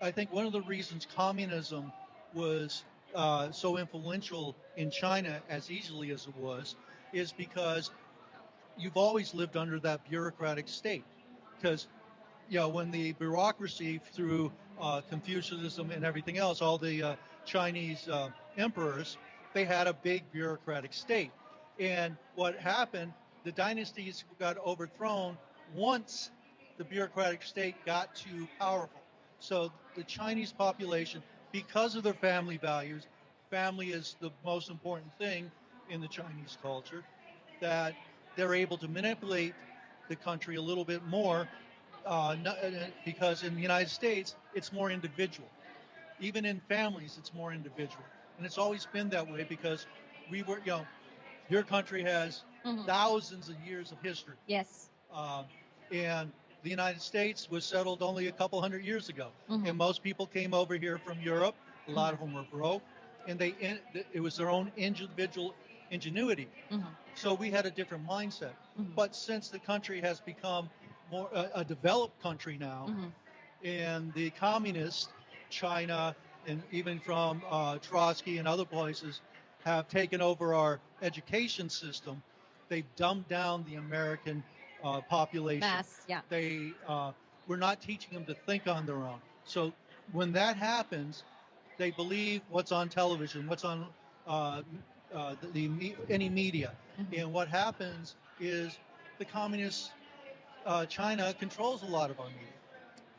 I think one of the reasons communism was so influential in China as easily as it was is because you've always lived under that bureaucratic state. Because, when the bureaucracy through Confucianism and everything else, all the Chinese emperors, they had a big bureaucratic state. And what happened, the dynasties got overthrown once the bureaucratic state got too powerful. So the Chinese population, because of their family values, family is the most important thing in the Chinese culture, that they're able to manipulate the country a little bit more because in the United States, it's more individual. Even in families, it's more individual. And it's always been that way because we were, your country has thousands of years of history. Yes. And the United States was settled only a couple hundred years ago. And most people came over here from Europe. A lot of them were broke. And it was their own individual ingenuity. So we had a different mindset. But since the country has become more a developed country now, and the communists, China, and even from Trotsky and other places, have taken over our education system, they've dumbed down the American population. Mass, yeah. We're not teaching them to think on their own. So when that happens, they believe what's on television, what's on any media. And what happens is the communist China controls a lot of our media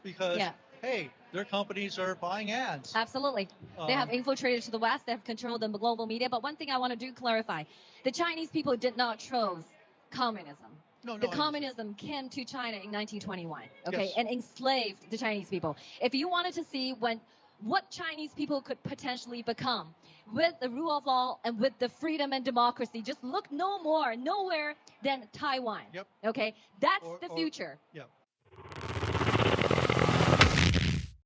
because, hey, their companies are buying ads. Absolutely. They have infiltrated to the West. They have controlled the global media. But one thing I want to do clarify, the Chinese people did not choose communism. No, the communism came to China in 1921, okay, Yes. and enslaved the Chinese people. If you wanted to see what Chinese people could potentially become with the rule of law and with the freedom and democracy, just look nowhere than Taiwan. Yep. Okay, that's the future. Yeah.